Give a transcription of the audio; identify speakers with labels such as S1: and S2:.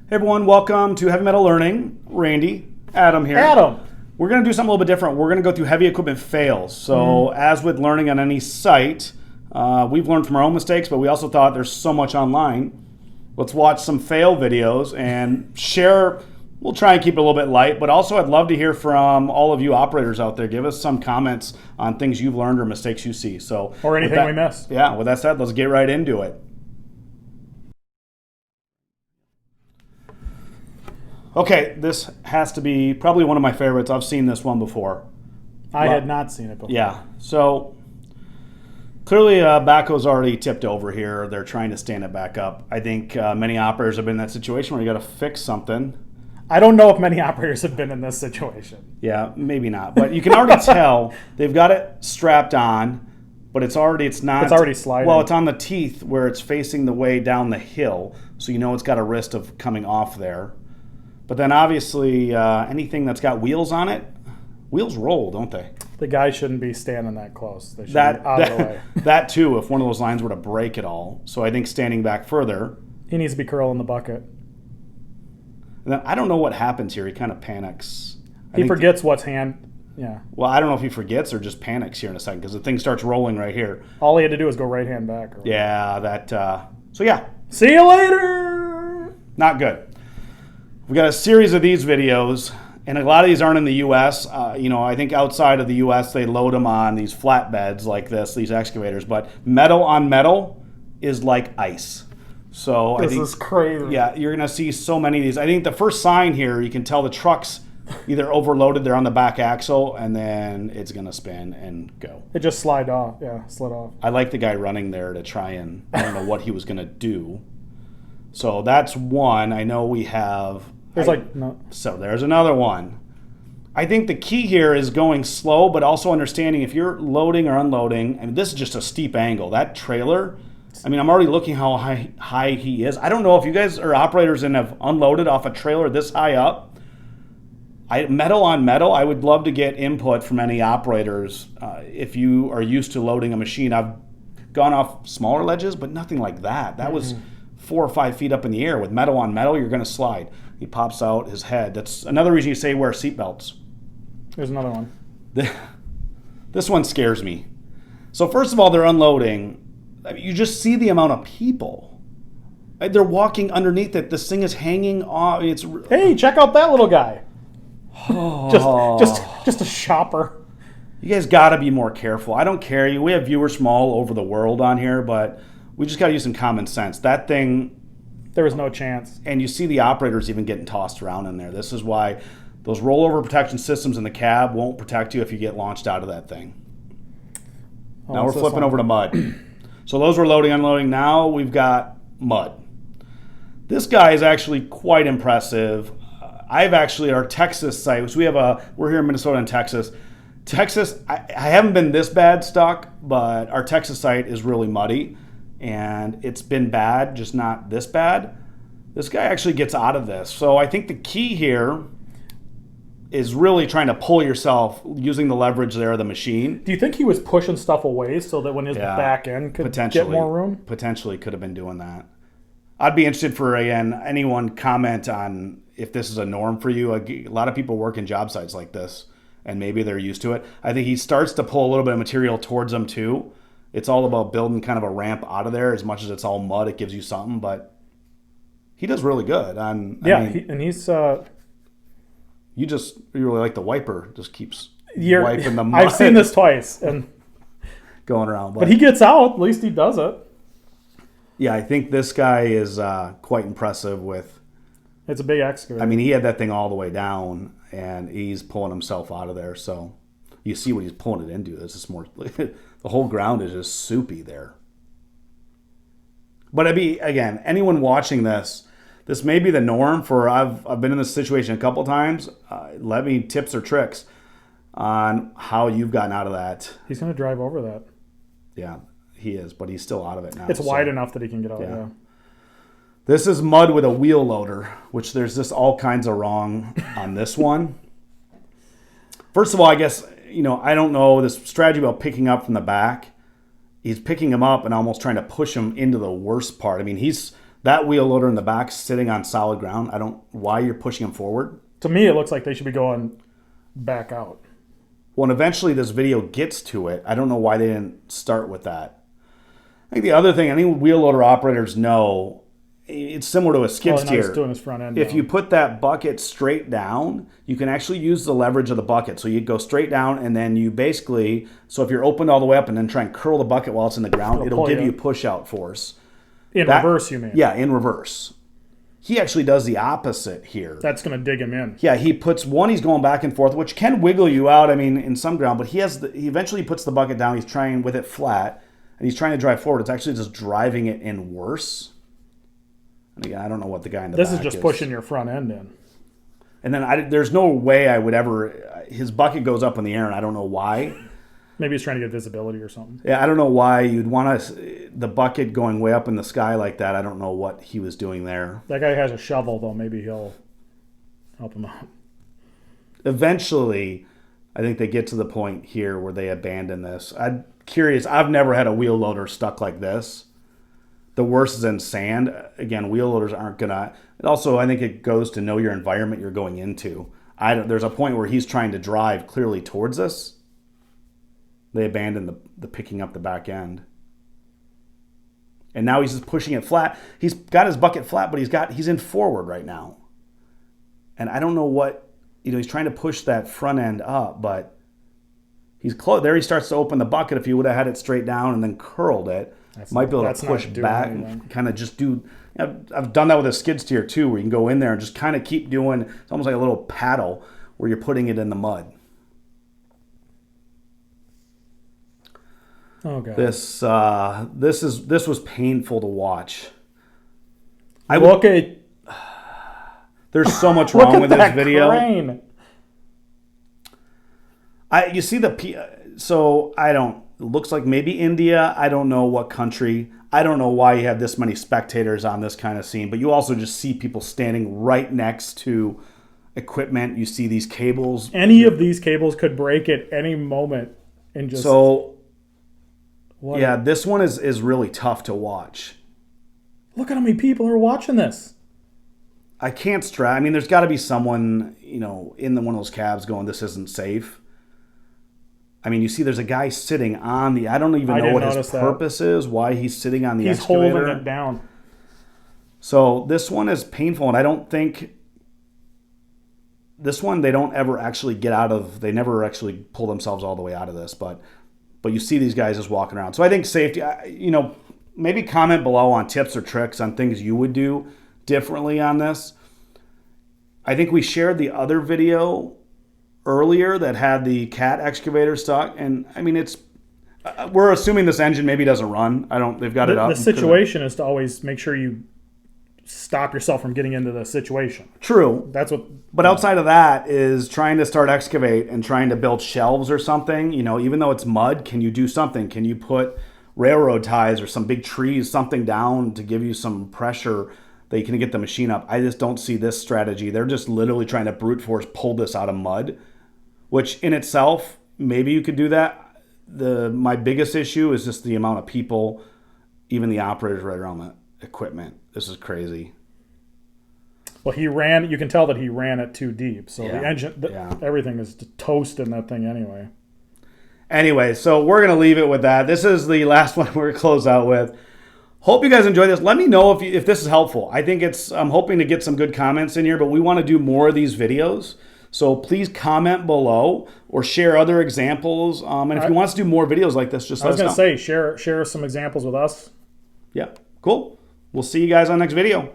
S1: Hey everyone, welcome to Heavy Metal Learning. Randy, Adam here.
S2: Adam.
S1: We're going to do something a little bit different. We're going to go through heavy equipment fails. So as with learning on any site, we've learned from our own mistakes, but we also thought there's so much online. Let's watch some fail videos and share. We'll try and keep it a little bit light, but also I'd love to hear from all of you operators out there. Give us some comments on things you've learned or mistakes you see.
S2: Or anything we missed.
S1: Yeah, with that said, let's get right into it. Okay, this has to be probably one of my favorites. I've seen this one before.
S2: I had not seen it before.
S1: Yeah, so clearly backhoe's already tipped over here. They're trying to stand it back up. I think many operators have been in that situation where you got to fix something.
S2: I don't know if many operators have been in this situation.
S1: Yeah, maybe not. But you can already tell they've got it strapped on, but it's already
S2: sliding.
S1: Well, it's on the teeth where it's facing the way down the hill, so you know it's got a risk of coming off there. But then obviously anything that's got wheels on it, wheels roll, don't they?
S2: The guy shouldn't be standing that close. They should be out of the way.
S1: That too, if one of those lines were to break at all. So I think standing back further.
S2: He needs to be curling the bucket.
S1: And then I don't know what happens here. He kind of panics.
S2: He forgets what's hand. Yeah.
S1: Well, I don't know if he forgets or just panics here in a second because the thing starts rolling right here.
S2: All he had to do was go right hand back.
S1: Yeah, that. So yeah.
S2: See you later.
S1: Not good. We've got a series of these videos, and a lot of these aren't in the U.S. I think outside of the U.S. they load them on these flatbeds like this, these excavators. But metal on metal is like ice. So
S2: this is crazy.
S1: Yeah, you're going to see so many of these. I think the first sign here, you can tell the truck's either overloaded, they're on the back axle, and then it's going to spin and go.
S2: It just slid off. Yeah, slid off.
S1: I like the guy running there to try and, I don't know what he was going to do. So that's one. I know we have... So there's another one. I think the key here is going slow, but also understanding if you're loading or unloading, and this is just a steep angle. That trailer, I mean, I'm already looking how high he is. I don't know if you guys are operators and have unloaded off a trailer this high up. Metal on metal, I would love to get input from any operators if you are used to loading a machine. I've gone off smaller ledges, but nothing like that. That was 4 or 5 feet up in the air. With metal on metal, you're going to slide. He pops out his head. That's another reason you say wear seatbelts.
S2: There's another one.
S1: This one scares me. So first of all, they're unloading. You just see the amount of people. They're walking underneath it. This thing is hanging off.
S2: Hey, check out that little guy. Just a shopper.
S1: You guys got to be more careful. I don't care. We have viewers from all over the world on here, but we just got to use some common sense. That thing...
S2: There was no chance.
S1: And you see the operators even getting tossed around in there. This is why those rollover protection systems in the cab won't protect you if you get launched out of that thing. Now we're flipping over to mud. So those were loading, unloading. Now we've got mud. This guy is actually quite impressive. I've actually, our Texas site, which we're here in Minnesota and Texas. Texas, I haven't been this bad stuck, but our Texas site is really muddy. And it's been bad, just not this bad. This guy actually gets out of this. So I think the key here is really trying to pull yourself using the leverage there of the machine.
S2: Do you think he was pushing stuff away so that when his back end could get more room?
S1: Potentially could have been doing that. I'd be interested for, again, anyone comment on if this is a norm for you. A lot of people work in job sites like this, and maybe they're used to it. I think he starts to pull a little bit of material towards them too. It's all about building kind of a ramp out of there. As much as it's all mud, it gives you something. But he does really good.
S2: He's...
S1: You really like the wiper. Just keeps wiping the mud.
S2: I've seen this twice. And
S1: going around.
S2: But he gets out. At least he does it.
S1: Yeah, I think this guy is quite impressive with...
S2: It's a big excavator.
S1: I mean, he had that thing all the way down, and he's pulling himself out of there. So you see what he's pulling it into. This is more... The whole ground is just soupy there. But again, anyone watching this may be the norm for, I've been in this situation a couple times. Let me tips or tricks on how you've gotten out of that.
S2: He's going to drive over that.
S1: Yeah, he is, but he's still out of it now.
S2: It's wide enough that he can get out, yeah.
S1: This is mud with a wheel loader, which there's just all kinds of wrong on this one. First of all, I guess... I don't know this strategy about picking up from the back. He's picking him up and almost trying to push him into the worst part. I mean, That wheel loader in the back sitting on solid ground, I don't why you're pushing them forward.
S2: To me, it looks like they should be going back out.
S1: Well, and eventually this video gets to it. I don't know why they didn't start with that. I think the other thing, any wheel loader operators know, it's similar to a skid steer.
S2: He's doing his front end
S1: if
S2: now.
S1: you put that bucket straight down, you can actually use the leverage of the bucket. So you go straight down, and then you basically, so if you're opened all the way up and then try and curl the bucket while it's in the ground, it'll give you push-out force.
S2: In reverse, you mean?
S1: Yeah, in reverse. He actually does the opposite here.
S2: That's going to dig him in.
S1: Yeah, he puts he's going back and forth, which can wiggle you out, I mean, in some ground, but he eventually puts the bucket down. He's trying with it flat, and he's trying to drive forward. It's actually just driving it in worse. And again, I don't know what the guy in the back is.
S2: This is just pushing your front end in.
S1: And then there's no way I would ever... His bucket goes up in the air, and I don't know why.
S2: Maybe he's trying to get visibility or something.
S1: Yeah, I don't know why you'd want the bucket going way up in the sky like that. I don't know what he was doing there.
S2: That guy has a shovel, though. Maybe he'll help him out.
S1: Eventually, I think they get to the point here where they abandon this. I'm curious. I've never had a wheel loader stuck like this. The worst is in sand. Again, wheel loaders aren't going to... Also, I think it goes to know your environment you're going into. There's a point where he's trying to drive clearly towards us. They abandoned the picking up the back end. And now he's just pushing it flat. He's got his bucket flat, but he's in forward right now. And I don't know what, he's trying to push that front end up, but he's close. There he starts to open the bucket. If he would have had it straight down and then curled it, might be able to push back and kind of just do. I've done that with a skid steer too, where you can go in there and just kind of keep doing. It's almost like a little paddle where you're putting it in the mud.
S2: Oh God.
S1: This was painful to watch. There's so much wrong with this video.
S2: Crane.
S1: You see so I don't. It looks like maybe India. I don't know what country. I don't know why you have this many spectators on this kind of scene. But you also just see people standing right next to equipment. You see these cables.
S2: Any of these cables could break at any moment, and just
S1: yeah, this one is really tough to watch.
S2: Look at how many people are watching this.
S1: I can't stress. I mean, there's got to be someone, in one of those cabs going, "This isn't safe." I mean, you see, there's a guy sitting on the. I don't even know what his purpose is. Why he's sitting on the excavator.
S2: He's holding it down.
S1: So this one is painful, and I don't think. This one they don't ever actually get out of. They never actually pull themselves all the way out of this, but you see these guys just walking around. So I think safety. Maybe comment below on tips or tricks on things you would do differently on this. I think we shared the other video earlier that had the cat excavator stuck, and I mean we're assuming this engine maybe doesn't run. They've got it up.
S2: The situation is to always make sure you stop yourself from getting into the situation.
S1: True. But outside of that is trying to start excavate and trying to build shelves or something. Even though it's mud, can you do something? Can you put railroad ties or some big trees, something down to give you some pressure that you can get the machine up? I just don't see this strategy. They're just literally trying to brute force pull this out of mud, which in itself, maybe you could do that. My biggest issue is just the amount of people, even the operators right around the equipment. This is crazy.
S2: Well, you can tell that he ran it too deep. So the engine, everything is toast in that thing anyway.
S1: Anyway, so we're going to leave it with that. This is the last one we're going to close out with. Hope you guys enjoy this. Let me know if this is helpful. I'm hoping to get some good comments in here, but we want to do more of these videos. So please comment below or share other examples. And if you want us to do more videos like this, just let us know. I was
S2: going to say, share some examples with us.
S1: Yeah, cool. We'll see you guys on the next video.